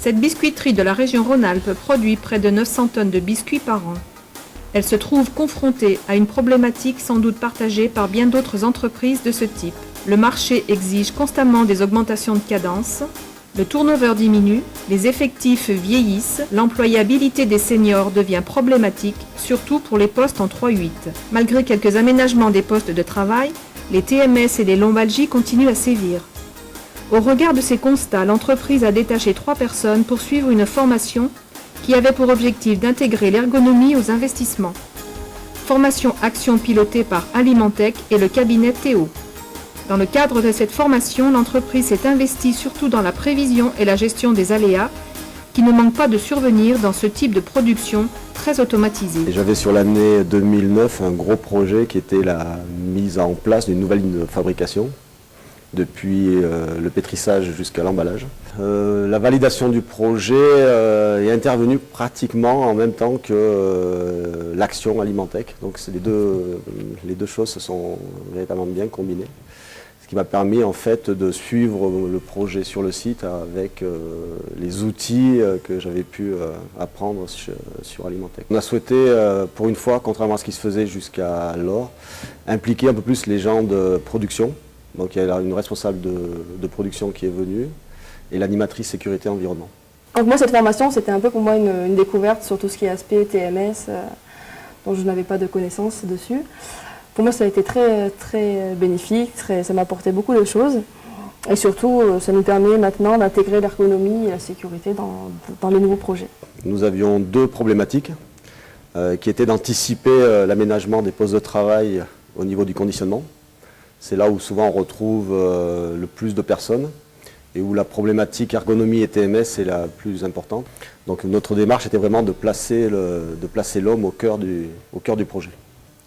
Cette biscuiterie de la région Rhône-Alpes produit près de 900 tonnes de biscuits par an. Elle se trouve confrontée à une problématique sans doute partagée par bien d'autres entreprises de ce type. Le marché exige constamment des augmentations de cadence, le turnover diminue, les effectifs vieillissent, l'employabilité des seniors devient problématique, surtout pour les postes en 3-8. Malgré quelques aménagements des postes de travail, les TMS et les lombalgies continuent à sévir. Au regard de ces constats, l'entreprise a détaché 3 personnes pour suivre une formation qui avait pour objectif d'intégrer l'ergonomie aux investissements. Formation action pilotée par Alimentec et le cabinet Théo. Dans le cadre de cette formation, l'entreprise s'est investie surtout dans la prévision et la gestion des aléas qui ne manquent pas de survenir dans ce type de production très automatisée. J'avais sur l'année 2009 un gros projet qui était la mise en place d'une nouvelle ligne de fabrication, depuis le pétrissage jusqu'à l'emballage. La validation du projet est intervenue pratiquement en même temps que l'action Alimentec. Donc les deux choses se sont véritablement bien combinées. Ce qui m'a permis en fait de suivre le projet sur le site avec les outils que j'avais pu apprendre sur Alimentec. On a souhaité, pour une fois, contrairement à ce qui se faisait jusqu'alors, impliquer un peu plus les gens de production. Donc il y a une responsable de production qui est venue et l'animatrice sécurité environnement. Donc moi cette formation c'était un peu pour moi une découverte sur tout ce qui est aspect TMS dont je n'avais pas de connaissances dessus. Pour moi ça a été très bénéfique, ça m'a apporté beaucoup de choses et surtout ça nous permet maintenant d'intégrer l'ergonomie et la sécurité dans les nouveaux projets. Nous avions 2 problématiques qui étaient d'anticiper l'aménagement des postes de travail au niveau du conditionnement. C'est là où souvent on retrouve le plus de personnes et où la problématique ergonomie et TMS est la plus importante. Donc notre démarche était vraiment de placer l'homme au cœur du projet.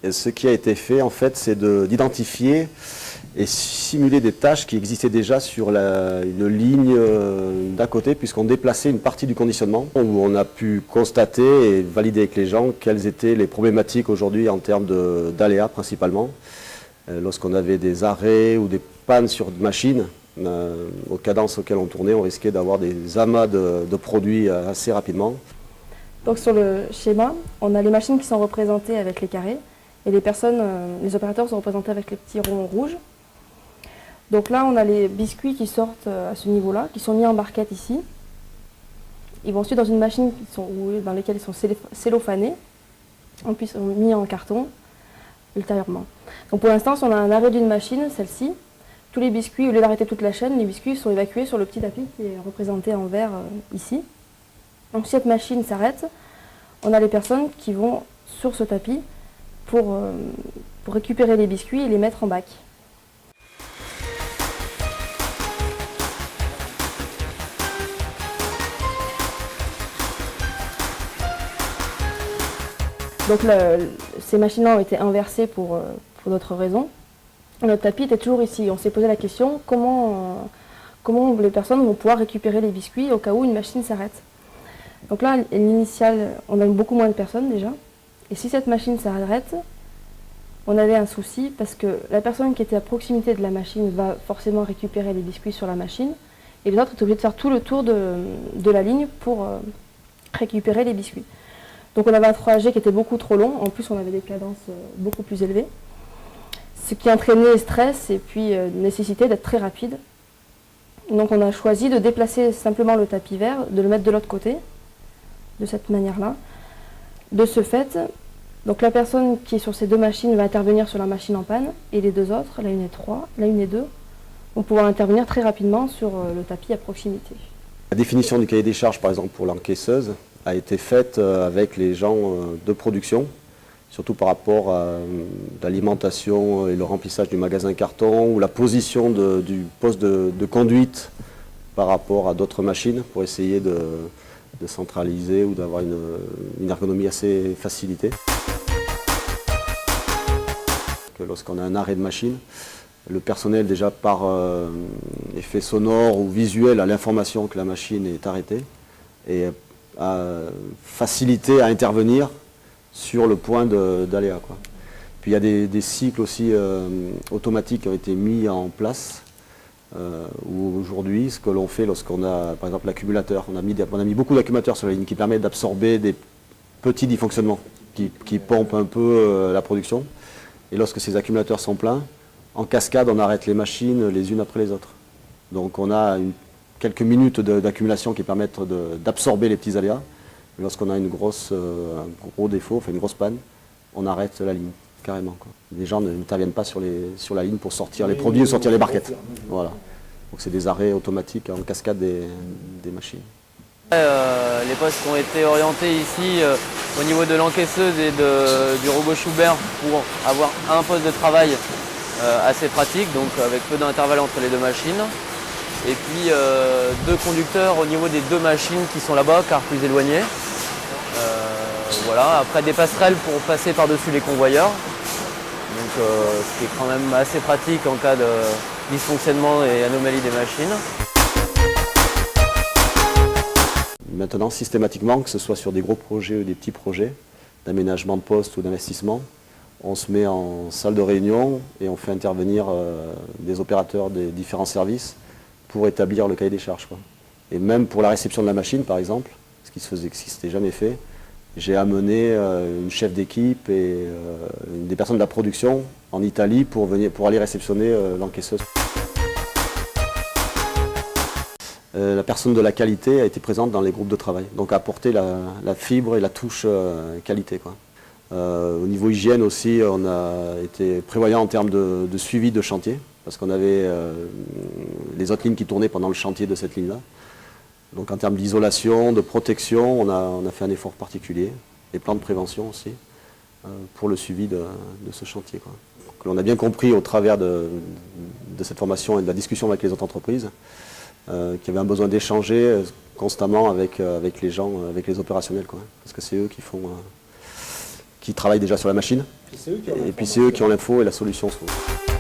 Et ce qui a été fait en fait, c'est d'identifier et simuler des tâches qui existaient déjà sur une ligne d'à côté, puisqu'on déplaçait une partie du conditionnement, où on a pu constater et valider avec les gens quelles étaient les problématiques aujourd'hui en termes d'aléas principalement. Lorsqu'on avait des arrêts ou des pannes sur machines, aux cadences auxquelles on tournait, on risquait d'avoir des amas de produits assez rapidement. Donc sur le schéma, on a les machines qui sont représentées avec les carrés et les opérateurs sont représentés avec les petits ronds rouges. Donc là, on a les biscuits qui sortent à ce niveau-là, qui sont mis en barquette ici. Ils vont ensuite dans une machine dans lesquelles ils sont cellophanés, puis sont mis en carton ultérieurement. Donc pour l'instant, si on a un arrêt d'une machine, celle-ci, tous les biscuits, au lieu d'arrêter toute la chaîne, les biscuits sont évacués sur le petit tapis qui est représenté en vert ici. Donc si cette machine s'arrête, on a les personnes qui vont sur ce tapis pour récupérer les biscuits et les mettre en bac. Donc ces machines-là ont été inversées pour d'autres raisons. Notre tapis était toujours ici. On s'est posé la question comment les personnes vont pouvoir récupérer les biscuits au cas où une machine s'arrête. Donc là, l'initiale, on a beaucoup moins de personnes déjà. Et si cette machine s'arrête, on avait un souci parce que la personne qui était à proximité de la machine va forcément récupérer les biscuits sur la machine et les autres étaient obligés de faire tout le tour de la ligne pour récupérer les biscuits. Donc on avait un trajet qui était beaucoup trop long, en plus on avait des cadences beaucoup plus élevées, ce qui entraînait stress et puis nécessité d'être très rapide. Donc on a choisi de déplacer simplement le tapis vert, de le mettre de l'autre côté, de cette manière-là. De ce fait, donc la personne qui est sur ces 2 machines va intervenir sur la machine en panne et les 2 autres, la une et 3, la une et 2, vont pouvoir intervenir très rapidement sur le tapis à proximité. La définition du cahier des charges, par exemple, pour l'encaisseuse, a été faite avec les gens de production, surtout par rapport à l'alimentation et le remplissage du magasin carton ou la position du poste de conduite par rapport à d'autres machines pour essayer de centraliser ou d'avoir une ergonomie assez facilitée. Lorsqu'on a un arrêt de machine, le personnel déjà par effet sonore ou visuel a l'information que la machine est arrêtée et a facilité à intervenir sur le point d'aléa. Puis il y a des cycles aussi automatiques qui ont été mis en place Où aujourd'hui, ce que l'on fait lorsqu'on a, par exemple, l'accumulateur, on a mis beaucoup d'accumulateurs sur la ligne qui permettent d'absorber des petits dysfonctionnements qui pompent un peu la production. Et lorsque ces accumulateurs sont pleins, en cascade, on arrête les machines les unes après les autres. Donc on a quelques minutes d'accumulation qui permettent d'absorber les petits aléas. Lorsqu'on a un gros défaut, enfin une grosse panne, on arrête la ligne, carrément, quoi. Les gens n'interviennent pas sur la ligne pour sortir les produits ou sortir les barquettes. Voilà. Donc c'est des arrêts automatiques en cascade des machines. Les postes qui ont été orientés ici au niveau de l'encaisseuse et du robot Schubert pour avoir un poste de travail assez pratique, donc avec peu d'intervalle entre les deux machines. Et puis 2 conducteurs au niveau des 2 machines qui sont là-bas, car plus éloignés. Voilà. Après des passerelles pour passer par-dessus les convoyeurs. Donc ce qui est quand même assez pratique en cas de dysfonctionnement et anomalie des machines. Maintenant, systématiquement, que ce soit sur des gros projets ou des petits projets, d'aménagement de poste ou d'investissement, on se met en salle de réunion et on fait intervenir des opérateurs des différents services pour établir le cahier des charges, quoi. Et même pour la réception de la machine, par exemple, ce qui s'était jamais fait, j'ai amené une chef d'équipe et des personnes de la production en Italie pour aller réceptionner l'encaisseuse. La personne de la qualité a été présente dans les groupes de travail, donc a apporté la fibre et la touche qualité, quoi. Au niveau hygiène aussi, on a été prévoyant en termes de suivi de chantier, parce qu'on avait les autres lignes qui tournaient pendant le chantier de cette ligne-là. Donc en termes d'isolation, de protection, on a fait un effort particulier, et plans de prévention aussi, pour le suivi de ce chantier, quoi. Donc, on a bien compris au travers de cette formation et de la discussion avec les autres entreprises qu'il y avait un besoin d'échanger constamment avec les gens, avec les opérationnels, quoi, parce que c'est eux qui travaillent déjà sur la machine, et puis c'est eux qui ont l'info et la solution souvent.